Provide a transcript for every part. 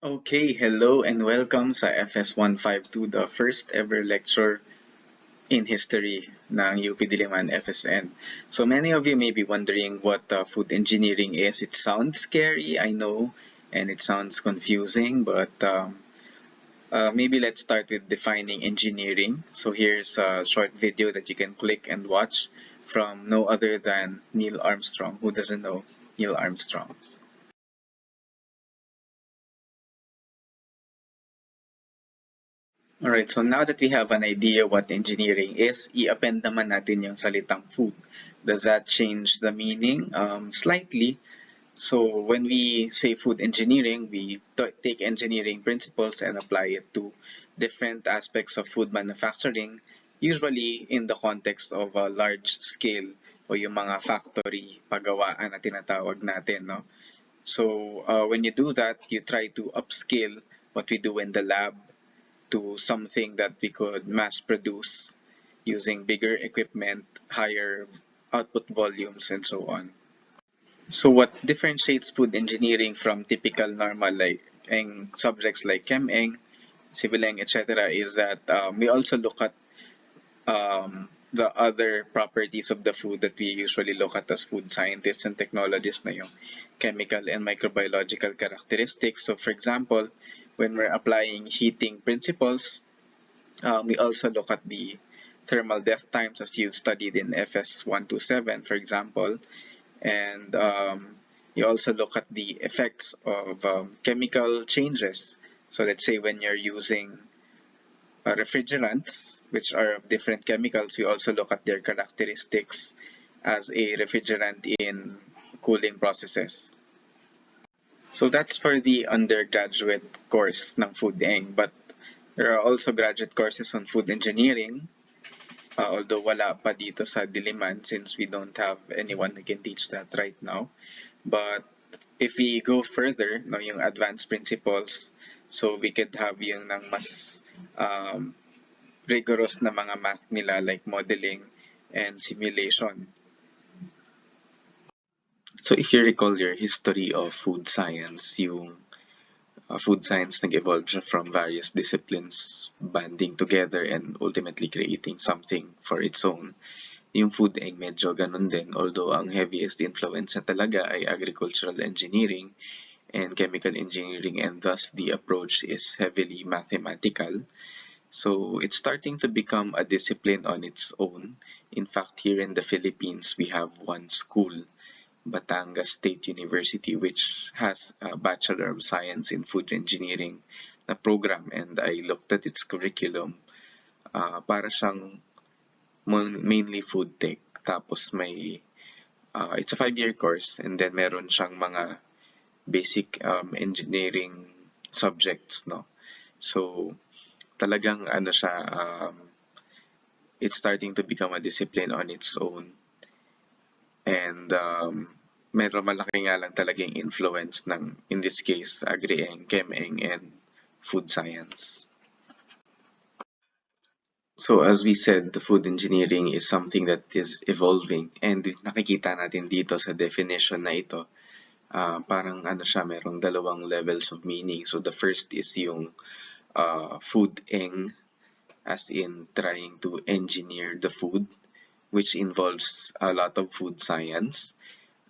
Okay, hello and welcome sa FS 152, the first ever lecture in history ng UP Diliman FSN. So many of you may be wondering what food engineering is. It sounds scary, I know, and it sounds confusing, but maybe let's start with defining engineering. So here's a short video that you can click and watch from no other than Neil Armstrong. Who doesn't know Neil Armstrong? Alright, so now that we have an idea what engineering is, i-append naman natin yung salitang food. Does that change the meaning? Slightly. So when we say food engineering, we take engineering principles and apply it to different aspects of food manufacturing, usually in the context of a large scale o yung mga factory pagawaan na tinatawag natin. No? So when you do that, you try to upscale what we do in the lab to something that we could mass produce using bigger equipment, higher output volumes, and so on. So what differentiates food engineering from typical normal like subjects like Chem-Eng, Civil Eng, etc. is that we also look at the other properties of the food that we usually look at as food scientists and technologists na yung chemical and microbiological characteristics. So for example, when we're applying heating principles, we also look at the thermal death times as you studied in FS 127, for example, and you also look at the effects of chemical changes. So let's say when you're using refrigerants, which are different chemicals, we also look at their characteristics as a refrigerant in cooling processes. So that's for the undergraduate course ng Food Eng, but there are also graduate courses on food engineering, although wala pa dito sa Diliman since we don't have anyone who can teach that right now. But if we go further, no, yung advanced principles, so we could have yung ng mas rigorous na mga math nila like modeling and simulation. So if you recall your history of food science, yung food science nag-evolve siya from various disciplines banding together and ultimately creating something for its own. Yung food eng medyo ganun din, although ang heaviest influence na talaga ay agricultural engineering and chemical engineering, and thus the approach is heavily mathematical. So it's starting to become a discipline on its own. In fact, here in the Philippines, we have one school, Batangas State University, which has a Bachelor of Science in Food Engineering na program, and I looked at its curriculum. Para siyang mainly food tech. Tapos may, it's a 5-year course, and then meron siyang mga basic engineering subjects, no? So, talagang ano siya, it's starting to become a discipline on its own. And meron malaki nga lang talagang influence ng, in this case, Agri-Eng, Chem-Eng, and food science. So as we said, the food engineering is something that is evolving, and nakikita natin dito sa definition na ito, parang ano siya, merong dalawang levels of meaning. So the first is yung food eng, as in trying to engineer the food, which involves a lot of food science.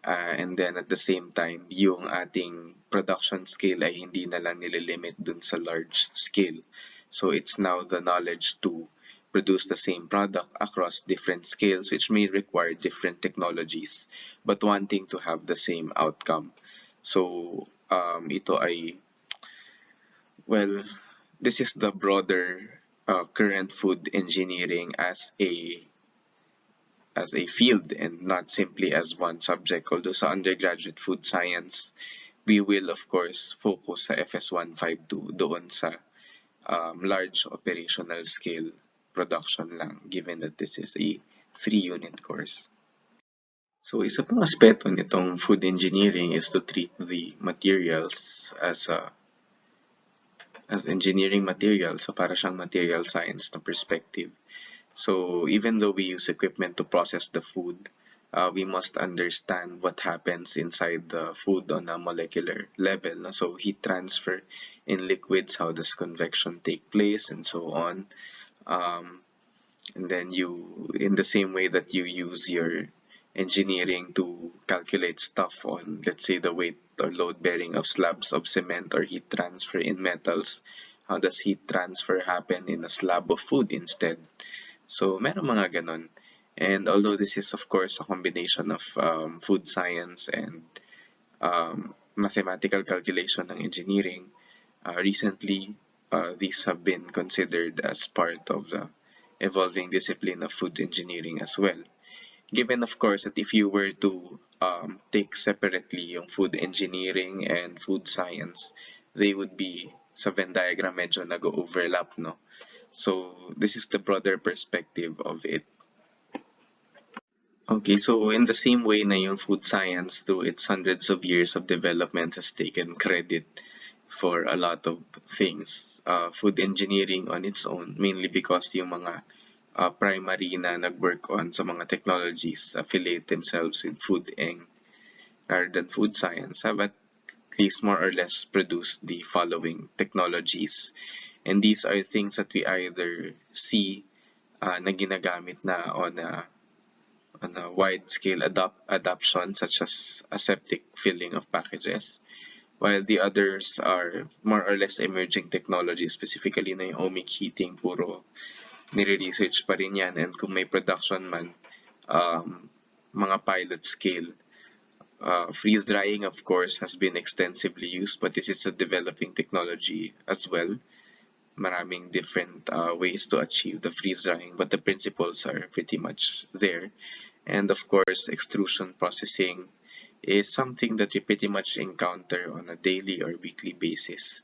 And then at the same time, yung ating production scale ay hindi na lang nililimit dun sa large scale. So it's now the knowledge to produce the same product across different scales, which may require different technologies, but wanting to have the same outcome. So ito ay, well, this is the broader current food engineering as a field and not simply as one subject. Although sa undergraduate food science, we will of course focus sa FS 152 doon sa large operational scale production lang, given that this is a 3-unit course. So isa pang aspeto nitong food engineering is to treat the materials as engineering materials, so para siyang material science na perspective. So even though we use equipment to process the food, we must understand what happens inside the food on a molecular level. No? So heat transfer in liquids, how does convection take place, and so on. Um, and then in the same way that you use your engineering to calculate stuff on, let's say, the weight or load bearing of slabs of cement or heat transfer in metals, how does heat transfer happen in a slab of food instead? So meron mga ganon. And although this is of course a combination of food science and mathematical calculation ng engineering, recently these have been considered as part of the evolving discipline of food engineering as well. Given of course that if you were to take separately yung food engineering and food science, they would be sa Venn diagram medyo nag-overlap, no? So this is the broader perspective of it. Okay, so in the same way na yung food science through its hundreds of years of development has taken credit for a lot of things, food engineering on its own, mainly because yung mga primary na nag-work on sa mga technologies affiliate themselves in food eng rather than food science, have at least more or less produced the following technologies. And these are things that we either see na ginagamit na on a wide-scale adoption, such as aseptic filling of packages, while the others are more or less emerging technologies, specifically na yung omic heating, puro nire-research pa rin yan, and kung may production man, mga pilot scale. Freeze drying, of course, has been extensively used, but this is a developing technology as well. Maraming different ways to achieve the freeze drying, but the principles are pretty much there. And of course, extrusion processing is something that we pretty much encounter on a daily or weekly basis.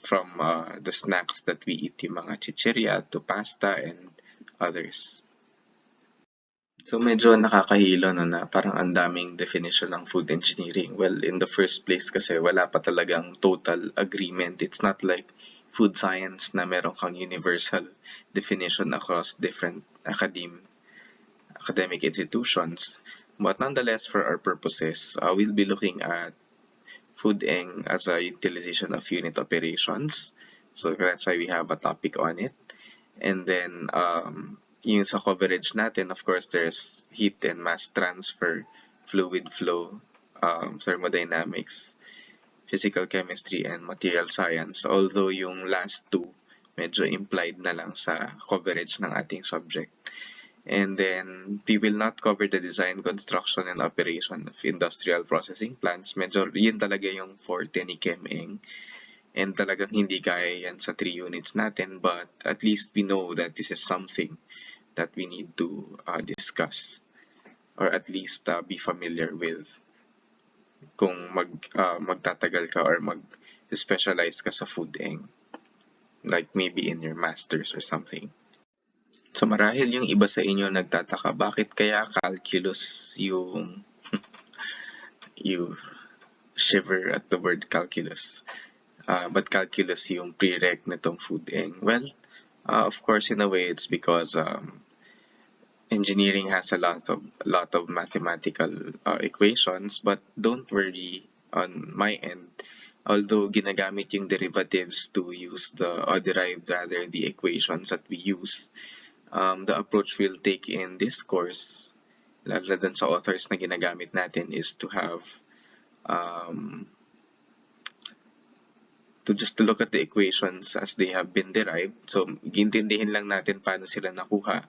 From the snacks that we eat, yung mga chicheria to pasta and others. So medyo nakakahilo no, na parang ang daming definition ng food engineering. Well, in the first place kasi wala pa talagang total agreement. It's not like food science na meron kang universal definition across different academic institutions. But nonetheless, for our purposes, we'll be looking at food eng as a utilization of unit operations. So that's why we have a topic on it. And then yung sa coverage natin, of course, there's heat and mass transfer, fluid flow, thermodynamics, physical chemistry, and material science. Although yung last two, medyo implied na lang sa coverage ng ating subject. And then we will not cover the design, construction, and operation of industrial processing plants. Medyo yun talaga yung forte ni ChemEng. And talagang hindi kaya yan sa 3 units natin, but at least we know that this is something that we need to discuss or at least be familiar with kung magtatagal ka or mag-specialize ka sa food eng, like maybe in your masters or something. So marahil yung iba sa inyo nagtataka, bakit kaya calculus yung you shiver at the word calculus? But calculus yung prereq nitong food eng. Well, of course, in a way, it's because engineering has a lot of mathematical equations, but don't worry on my end. Although ginagamit yung derivatives to use derive rather the equations that we use, the approach we'll take in this course, lalo dun sa authors na ginagamit natin, is to have to look at the equations as they have been derived. So, gintindihin lang natin paano sila nakuha,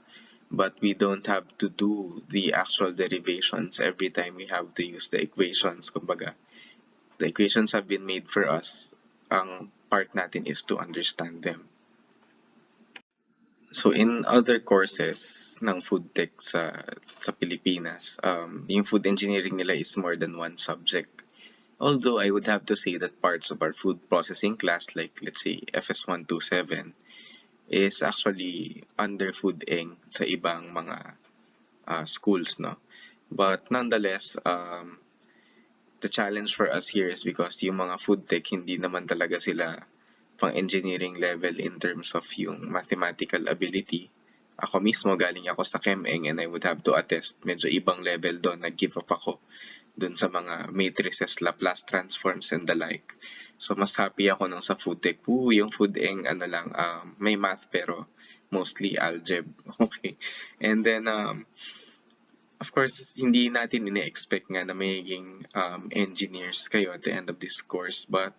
but we don't have to do the actual derivations every time we have to use the equations. Kumbaga, the equations have been made for us. Ang part natin is to understand them. So in other courses ng food tech sa Pilipinas, yung food engineering nila is more than one subject. Although I would have to say that parts of our food processing class, like let's say FS127, is actually under food eng sa ibang mga schools, no? But nonetheless, the challenge for us here is because yung mga food tech hindi naman talaga sila pang engineering level in terms of yung mathematical ability. ako mismo galing ako sa ChemEng and I would have to attest, medyo ibang level doon, nag-give up ako doon sa mga matrices, Laplace transforms and the like. So mas happy ako nung sa food tech. Yung food eng ano lang, may math pero mostly algebra. Okay. And then of course, hindi natin ine-expect nga na magiging engineers kayo at the end of this course, but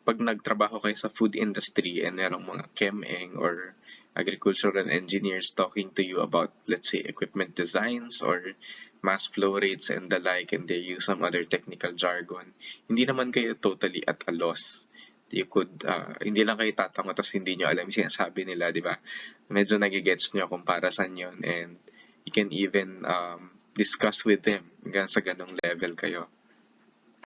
pag nagtrabaho kayo sa food industry and merong mga ChemEng or agricultural engineers talking to you about, let's say, equipment designs or mass flow rates and the like, and they use some other technical jargon, hindi naman kayo totally at a loss. You could, hindi lang kayo tatango tapos hindi nyo alam yung sinasabi nila, di ba? Medyo nagigets nyo kung para saan yun, and you can even discuss with them hanggang sa ganong level kayo.